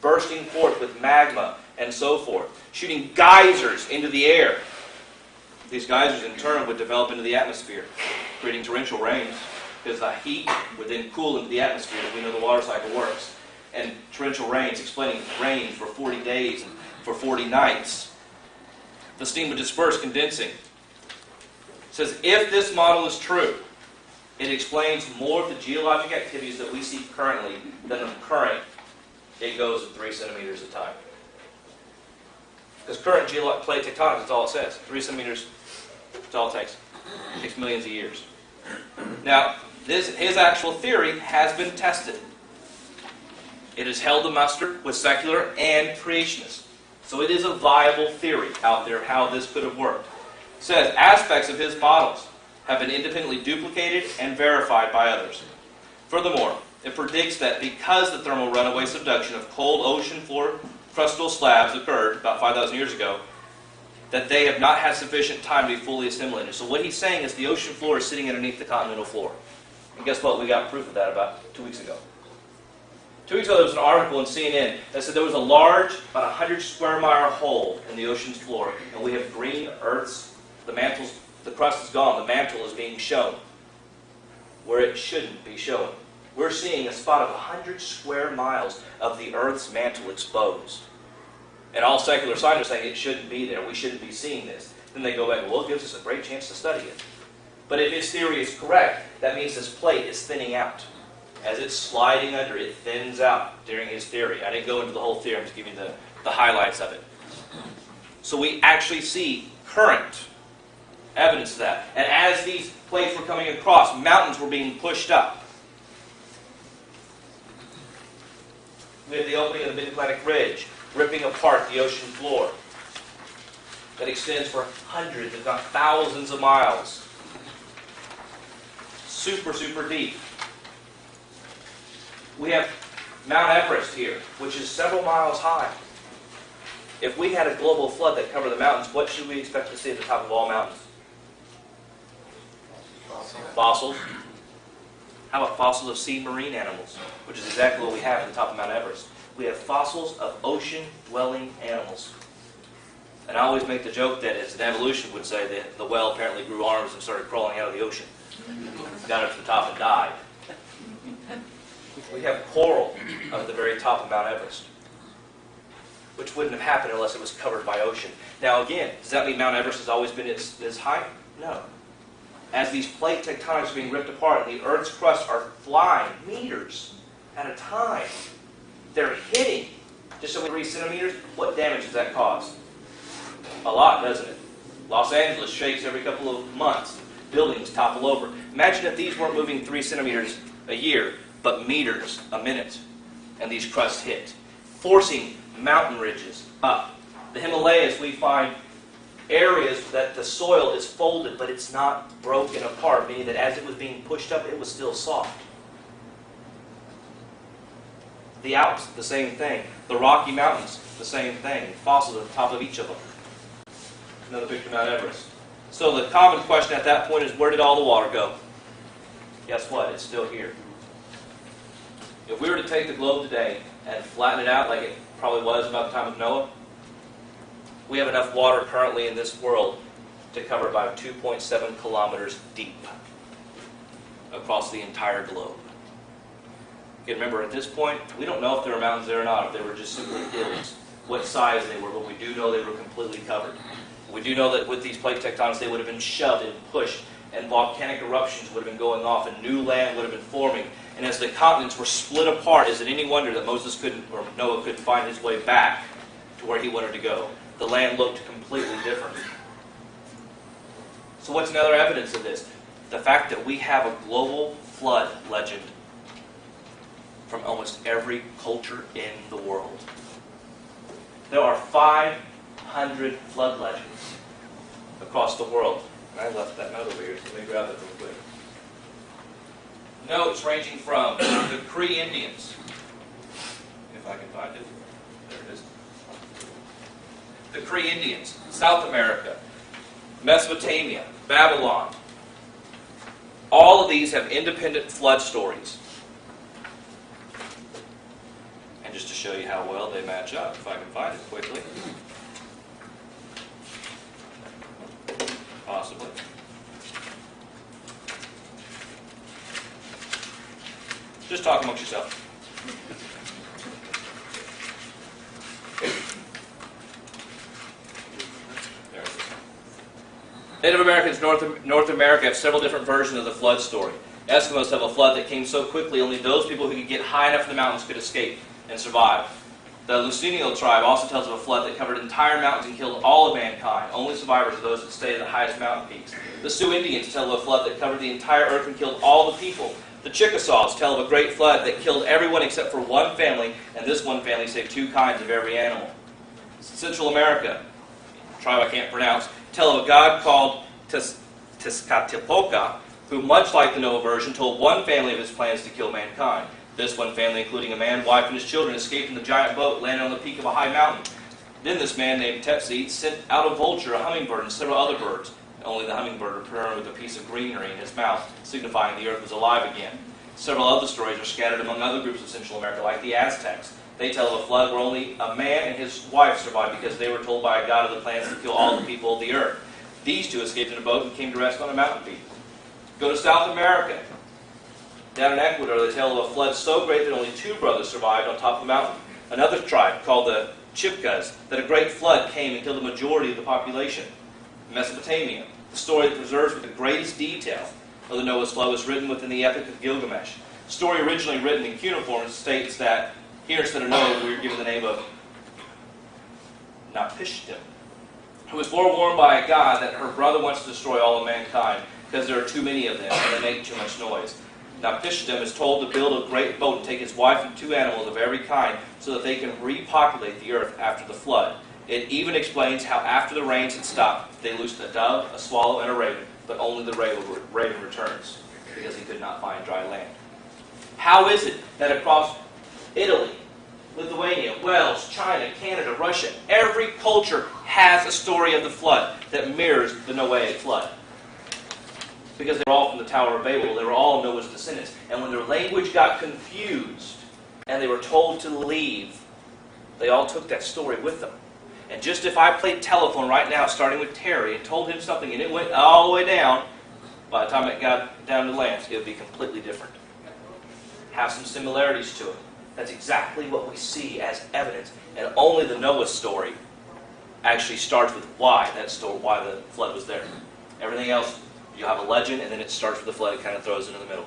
bursting forth with magma and so forth, shooting geysers into the air. These geysers in turn would develop into the atmosphere, creating torrential rains, because the heat would then cool into the atmosphere. We know the water cycle works. And torrential rains, explaining rain for 40 days and for 40 nights. The steam would disperse, condensing. It says, if this model is true, it explains more of the geologic activities that we see currently than the current. It goes in 3 centimeters at a time. Because current plate tectonics, that's all it says. 3 centimeters, that's all it takes. It takes millions of years. Now, his actual theory has been tested. It has held the muster with secular and creationists. So it is a viable theory out there how this could have worked. It says, aspects of his models have been independently duplicated and verified by others. Furthermore, it predicts that because the thermal runaway subduction of cold ocean floor crustal slabs occurred about 5,000 years ago, that they have not had sufficient time to be fully assimilated. So what he's saying is the ocean floor is sitting underneath the continental floor. And guess what? We got proof of that about 2 weeks ago. 2 weeks ago, there was an article in CNN that said there was a large, about 100 square mile hole in the ocean's floor, and we have green Earth's, the crust is gone, the mantle is being shown where it shouldn't be shown. We're seeing a spot of 100 square miles of the Earth's mantle exposed. And all secular scientists are saying it shouldn't be there, we shouldn't be seeing this. Then they go back, well, it gives us a great chance to study it. But if his theory is correct, that means this plate is thinning out. As it's sliding under, it thins out during his theory. I didn't go into the whole theory, I'm just giving you the highlights of it. So we actually see current evidence of that. And as these plates were coming across, mountains were being pushed up. We have the opening of the Mid-Atlantic Ridge, ripping apart the ocean floor. That extends for hundreds, if not thousands of miles. Super, super deep. We have Mount Everest here, which is several miles high. If we had a global flood that covered the mountains, what should we expect to see at the top of all mountains? Fossils. How about fossils of sea marine animals, which is exactly what we have at the top of Mount Everest. We have fossils of ocean-dwelling animals. And I always make the joke that, as an evolution would say, that the whale apparently grew arms and started crawling out of the ocean. Got up to the top and died. We have coral up at the very top of Mount Everest, which wouldn't have happened unless it was covered by ocean. Now again, does that mean Mount Everest has always been its height? No. As these plate tectonics are being ripped apart and the Earth's crust are flying meters at a time, they're hitting just over 3 centimeters. What damage does that cause? A lot, doesn't it? Los Angeles shakes every couple of months. Buildings topple over. Imagine if these weren't moving 3 centimeters a year, but meters a minute, and these crusts hit, forcing mountain ridges up. The Himalayas, we find areas that the soil is folded, but it's not broken apart, meaning that as it was being pushed up, it was still soft. The Alps, the same thing. The Rocky Mountains, the same thing. Fossils at the top of each of them. Another picture of Mount Everest. So the common question at that point is, where did all the water go? Guess what? It's still here. If we were to take the globe today and flatten it out like it probably was about the time of Noah, we have enough water currently in this world to cover about 2.7 kilometers deep across the entire globe. Okay, remember, at this point, we don't know if there were mountains there or not, if they were just simply hills, what size they were, but we do know they were completely covered. We do know that with these plate tectonics, they would have been shoved and pushed, and volcanic eruptions would have been going off, and new land would have been forming. And as the continents were split apart, is it any wonder that Noah couldn't find his way back to where he wanted to go? The land looked completely different. So what's another evidence of this? The fact that we have a global flood legend from almost every culture in the world. There are 500 flood legends across the world. And I left that note over here, so let me grab it real quick. Notes ranging from the Cree Indians, if I can find it. There it is. The Cree Indians, South America, Mesopotamia, Babylon. All of these have independent flood stories. And just to show you how well they match up, if I can find it quickly. Possibly. Just talk amongst yourself. There it is. Native Americans North America have several different versions of the flood story. Eskimos have a flood that came so quickly only those people who could get high enough in the mountains could escape and survive. The Lusitano tribe also tells of a flood that covered entire mountains and killed all of mankind. Only survivors are those that stay at the highest mountain peaks. The Sioux Indians tell of a flood that covered the entire earth and killed all the people. The Chickasaws tell of a great flood that killed everyone except for one family, and this one family saved 2 kinds of every animal. Central America, a tribe I can't pronounce, tell of a god called Tezcatlipoca, who, much like the Noah version, told one family of his plans to kill mankind. This one family, including a man, wife, and his children, escaped in the giant boat, landed on the peak of a high mountain. Then this man named Tetsi sent out a vulture, a hummingbird, and several other birds. Only the hummingbird returned with a piece of greenery in his mouth, signifying the earth was alive again. Several other stories are scattered among other groups of Central America, like the Aztecs. They tell of a flood where only a man and his wife survived because they were told by a god of the plans to kill all the people of the earth. These 2 escaped in a boat and came to rest on a mountain peak. Go to South America. Down in Ecuador, they tell of a flood so great that only 2 brothers survived on top of the mountain. Another tribe, called the Chipkas, that a great flood came and killed the majority of the population. Mesopotamia, the story that preserves with the greatest detail of the Noah's flood was written within the Epic of Gilgamesh. The story originally written in cuneiform states that here instead of Noah we were given the name of Napishtim, who was forewarned by a god that her brother wants to destroy all of mankind because there are too many of them and they make too much noise. Napishtim is told to build a great boat and take his wife and 2 animals of every kind so that they can repopulate the earth after the flood. It even explains how after the rains had stopped, they loosed a dove, a swallow, and a raven, but only the raven returns because he could not find dry land. How is it that across Italy, Lithuania, Wales, China, Canada, Russia, every culture has a story of the flood that mirrors the Noahic flood? Because they were all from the Tower of Babel. They were all Noah's descendants. And when their language got confused and they were told to leave, they all took that story with them. And just if I played telephone right now, starting with Terry, and told him something and it went all the way down, by the time it got down to Lance, it would be completely different. Have some similarities to it. That's exactly what we see as evidence. And only the Noah story actually starts with why that story, why the flood was there. Everything else, you have a legend, and then it starts with the flood. It kind of throws it in the middle,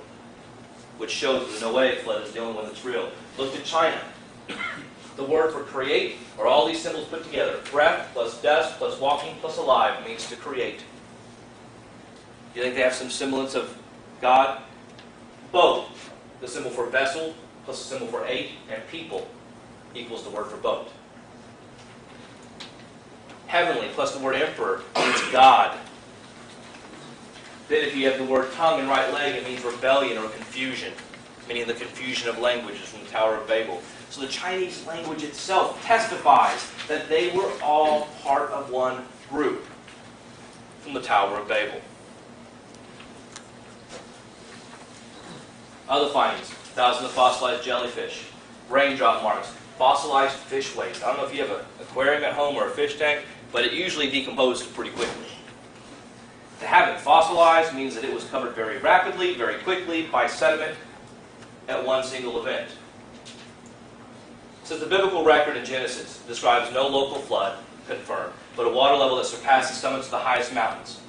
which shows that the Noahic flood is the only one that's real. Look at China. The word for create are all these symbols put together. Breath plus dust plus walking plus alive means to create. Do you think they have some semblance of God? Both. The symbol for vessel plus the symbol for 8 and people equals the word for boat. Heavenly plus the word emperor means God. Then if you have the word tongue and right leg, it means rebellion or confusion, meaning the confusion of languages from the Tower of Babel. So the Chinese language itself testifies that they were all part of one group from the Tower of Babel. Other findings: thousands of fossilized jellyfish, raindrop marks, fossilized fish waste. I don't know if you have an aquarium at home or a fish tank, but it usually decomposes pretty quickly. To have it fossilized means that it was covered very rapidly, very quickly by sediment at one single event. Since the biblical record in Genesis describes no local flood, confirmed, but a water level that surpasses summits of the highest mountains.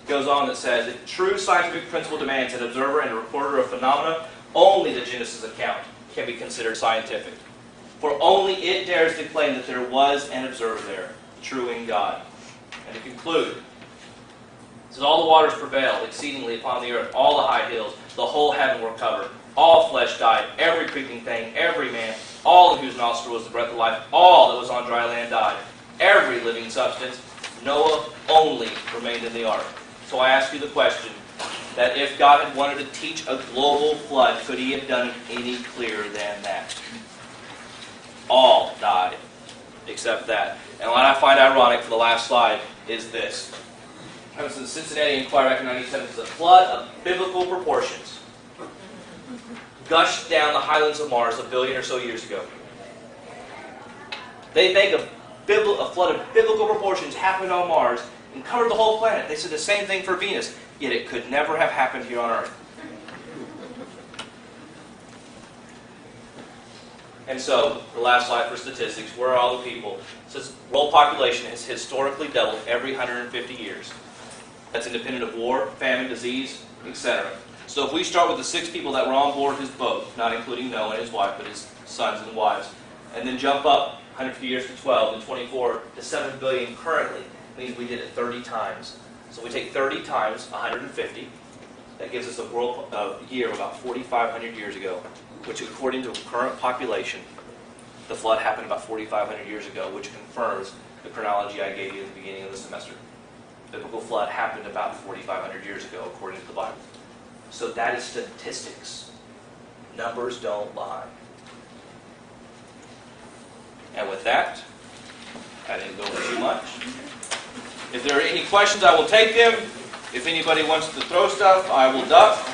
It goes on that says, if true scientific principle demands an observer and a recorder of phenomena, only the Genesis account can be considered scientific. For only it dares to claim that there was an observer there, true in God. And to conclude, it says, all the waters prevailed exceedingly upon the earth, all the high hills, the whole heaven were covered. All flesh died, every creeping thing, every man, all in whose nostril was the breath of life, all that was on dry land died. Every living substance, Noah only remained in the ark. So I ask you the question, that if God had wanted to teach a global flood, could he have done it any clearer than that? All died, except that. And what I find ironic for the last slide is this. Comes to the Cincinnati Enquirer back in 1970. The flood of biblical proportions gushed down the highlands of Mars a billion or so years ago. They think a flood of biblical proportions happened on Mars and covered the whole planet. They said the same thing for Venus, yet it could never have happened here on Earth. And so, the last slide for statistics, where are all the people? It says world population has historically doubled every 150 years. That's independent of war, famine, disease, etc. So if we start with the 6 people that were on board his boat, not including Noah and his wife, but his sons and wives, and then jump up 150 years to 12, and 24 to 7 billion currently, means we did it 30 times. So we take 30 times 150, that gives us a world year of about 4,500 years ago, which according to current population, the flood happened about 4,500 years ago, which confirms the chronology I gave you at the beginning of the semester. The biblical flood happened about 4,500 years ago, according to the Bible. So that is statistics. Numbers don't lie. And with that, I didn't go over too much. If there are any questions, I will take them. If anybody wants to throw stuff, I will duck.